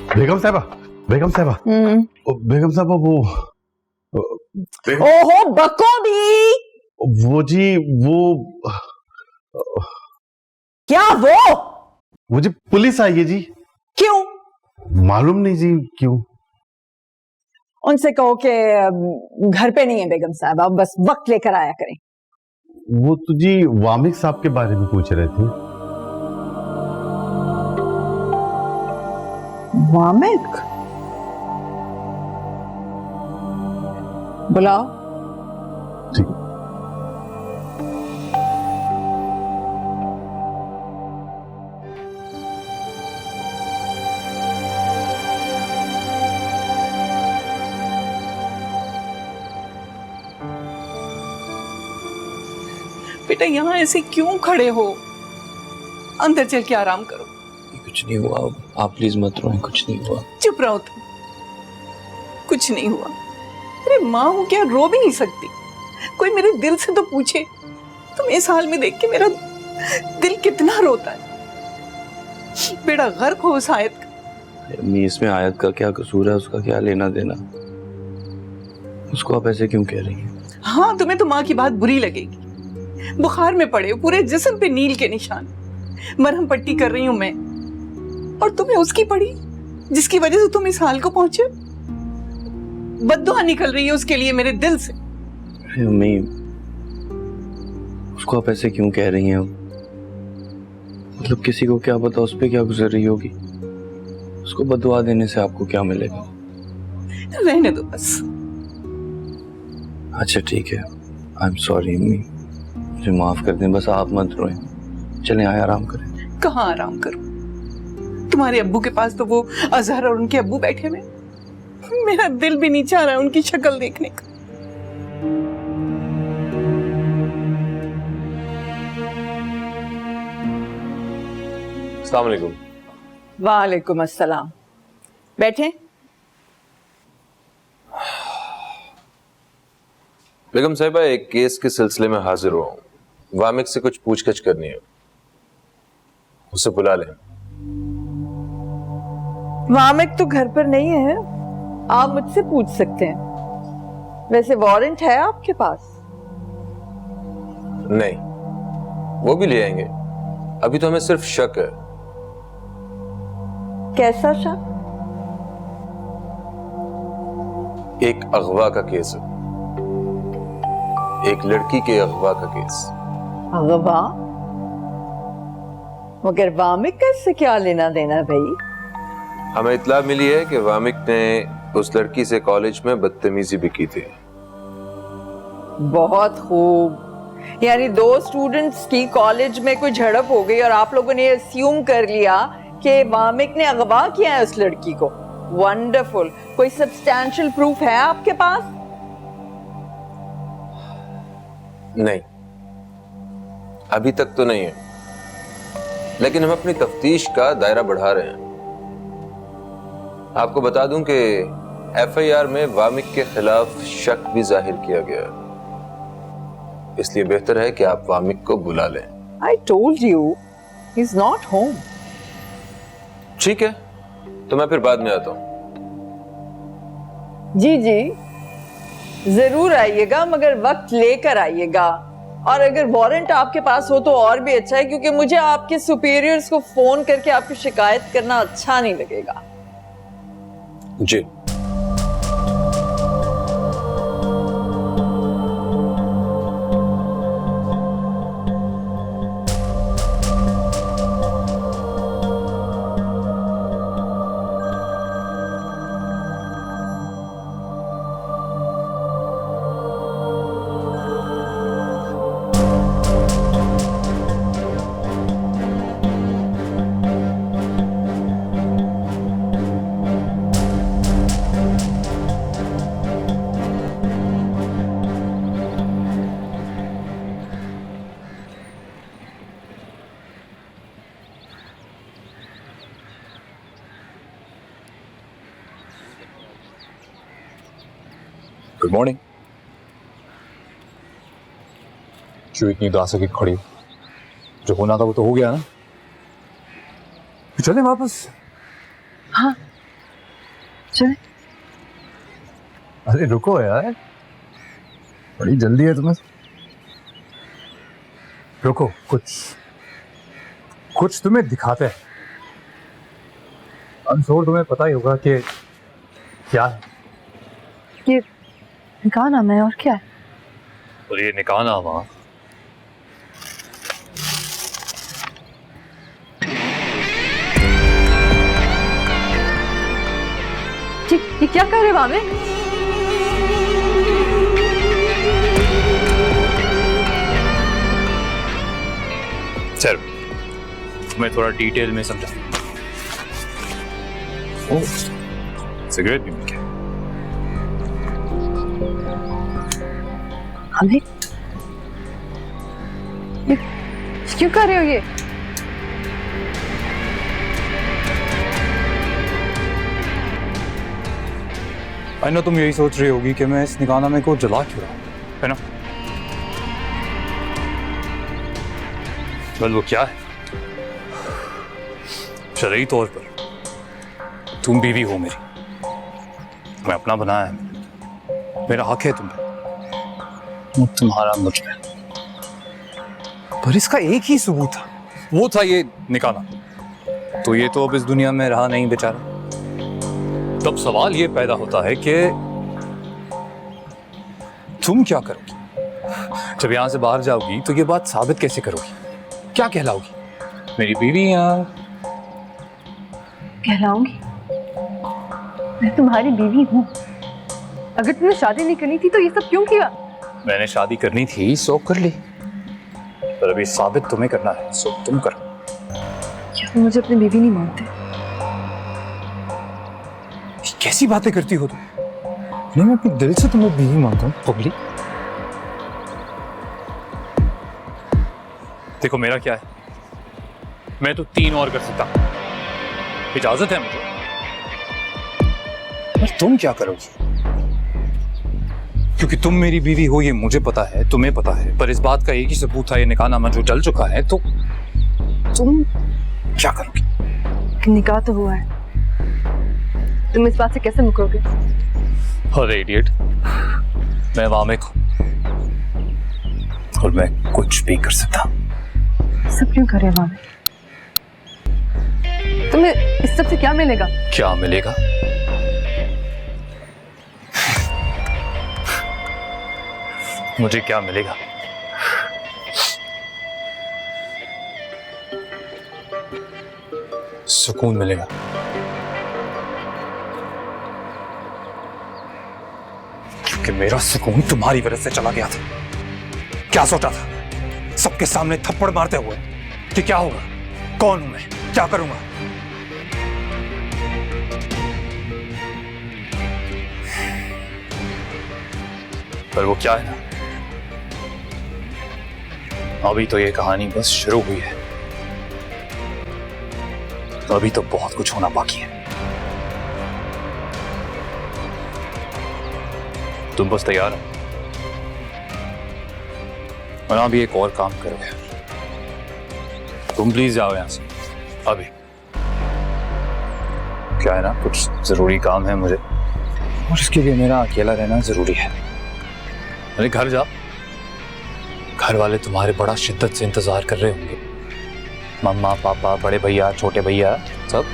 बेगम साहबा, बेगम साहबा, बेगम साहबा ओहो बको भी। वो जी वो क्या वो जी पुलिस आई है जी। क्यों? मालूम नहीं जी क्यों। उनसे कहो कि घर पे नहीं है बेगम साहब, आप बस वक्त लेकर आया करें। वो तो जी वामिक साहब के बारे में पूछ रहे थे। वामिक? बुलाओ। ठीक। बेटा यहाँ ऐसे क्यों खड़े हो? अंदर चल के आराम करो। कुछ नहीं हुआ, आप प्लीज मत रोएं, कुछ नहीं हुआ। चुप रहो तुम, कुछ नहीं हुआ। अरे माँ हूं क्या, रो भी नहीं सकती? कोई मेरे दिल से तो पूछे। तुम इस हाल में देख के मेरा दिल कितना रोता है। बेड़ा गर्क हो उस आयत का। अम्मी इसमें आयत का क्या कसूर है, उसका क्या लेना देना? उसको आप ऐसे क्यों कह रही हैं? हाँ तुम्हें तो माँ की बात बुरी लगेगी। बुखार में पड़े हो, पूरे जिस्म पे नील के निशान, मरहम पट्टी कर रही हूं मैं, और तुम्हें उसकी पड़ी जिसकी वजह से तुम इस हाल को पहुंचे। बद्दुआ निकल रही है उसके लिए मेरे दिल से। अम्मी उसको आप ऐसे क्यों कह रही हैं? मतलब किसी को क्या पता उस पे क्या गुजर रही होगी। उसको बददुआ देने से आपको क्या मिलेगा? रहने दो बस। अच्छा ठीक है, आई एम सॉरी अम्मी, मुझे माफ कर दें, बस आप मत रोएं। चलें आए आराम करें। कहाँ आराम करूं? तुम्हारे अब्बू के पास तो वो अजहर और उनके अब्बू बैठे हुए। मेरा दिल भी नहीं चाह रहा है उनकी शक्ल देखने का। अस्सलाम वालेकुम। वालेकुम अस्सलाम। बैठे। बेगम साहिबा, एक केस के सिलसिले में हाजिर हुआ हूं। वामिक से कुछ पूछगछ करनी है, उसे बुला लें। वामिक तो घर पर नहीं है, आप मुझसे पूछ सकते हैं। वैसे वारंट है आपके पास? नहीं, वो भी ले आएंगे। अभी तो हमें सिर्फ शक है। कैसा शक? एक अगवा का केस है, एक लड़की के अगवा का केस। अगवा? मगर वामिक का इससे क्या लेना देना भाई? हमें इत्ला मिली है कि वामिक ने उस लड़की से कॉलेज में बदतमीजी भी की थी। बहुत खूब। यानी दो स्टूडेंट्स की कॉलेज में कोई झड़प हो गई और आप लोगों ने अस्यूम कर लिया कि वामिक ने अगवा किया है उस लड़की को। वंडरफुल। कोई सब्सटैंशियल प्रूफ है आपके पास? नहीं, अभी तक तो नहीं है, लेकिन हम अपनी तफ्तीश का दायरा बढ़ा रहे हैं। आपको बता दूं कि एफआईआर में वामिक के खिलाफ शक भी जाहिर किया गया है, इसलिए बेहतर है कि आप वामिक को बुला लें। I told you, he's not home. ठीक है, तो मैं फिर बाद में आता हूं। जी जी जरूर आइएगा, मगर वक्त लेकर आइएगा। और अगर वारंट आपके पास हो तो और भी अच्छा है, क्योंकि मुझे आपके सुपीरियर्स को फोन करके आपकी शिकायत करना अच्छा नहीं लगेगा। जी। Good morning. क्यों इतनी उदास होकर खड़ी हो? जो होना था वो तो हो गया ना, तो चले वापस। हाँ चले। अरे रुको यार, बड़ी जल्दी है तुम्हें। रुको, कुछ तुम्हें दिखाते हैं। अंशोर, तुम्हें पता ही होगा कि क्या है। ये निकाह नामा है और क्या है? और ये निकाह नामा ये क्या कर रहे वामिक? सर, मैं थोड़ा डिटेल में समझा। ओह, सिगरेट भी मिल गया। वामिक, ये क्यों कर रहे हो ये? आई नो तुम यही सोच रही होगी कि मैं इस निकाहनामे को जला क्यों रहा हूं, है ना? बल वो क्या है, शरई तौर पर तुम बीवी हो मेरी, मैं अपना बनाया है, मेरा हक है तुम पे, तुम्हारा मुझ पे। पर इसका एक ही सबूत था, वो था ये निकाहनामा। तो ये तो अब इस दुनिया में रहा नहीं बेचारा। तब सवाल ये पैदा होता है कि तुम क्या करोगी जब यहां से बाहर जाओगी? तो ये बात साबित कैसे करोगी? क्या कहलाओगी? मेरी बीवी या कहलाऊंगी? मैं तुम्हारी बीवी हूँ। अगर तुम्हें शादी नहीं करनी थी तो ये सब क्यों किया? मैंने शादी करनी थी सो कर ली, पर अभी साबित तुम्हें करना है, सो तुम करो। क्या तुम मुझे अपनी बीवी नहीं मानते? कैसी बातें करती हो तुम? नहीं, मैं अपने दिल से तुम्हें बीवी मानता हूँ पगली। देखो मेरा क्या है, मैं तो 3 और कर सकता हूं, इजाजत है मुझे। पर तुम क्या करोगी? क्योंकि तुम मेरी बीवी हो ये मुझे पता है, तुम्हें पता है, पर इस बात का एक ही सबूत था, ये निकाहनामा जो जल चुका है। तो तुम क्या करोगी? निकाह तो हुआ है, तुम इस बात से कैसे मुकरोगे? अरे इडियट, मैं वामिक हूं और मैं कुछ भी कर सकता हूं। सब क्यों करे वामिक? तुम्हें इस सब से क्या मिलेगा? क्या मिलेगा? मुझे क्या मिलेगा? सुकून मिलेगा। क्योंकि मेरा सुकून तुम्हारी वजह से चला गया था। क्या सोचा था सबके सामने थप्पड़ मारते हुए कि क्या होगा, कौन हूं मैं, क्या करूंगा? पर वो क्या है ना, अभी तो ये कहानी बस शुरू हुई है, अभी तो बहुत कुछ होना बाकी है। तुम बस तैयार हो और अभी एक और काम करोगे। तुम प्लीज जाओ यहां से अभी। क्या है ना, कुछ जरूरी काम है मुझे और इसके लिए मेरा अकेला रहना जरूरी है। अरे घर जाओ, घर वाले तुम्हारे बड़ा शिद्दत से इंतजार कर रहे होंगे। मम्मा पापा, बड़े भैया, छोटे भैया, सब।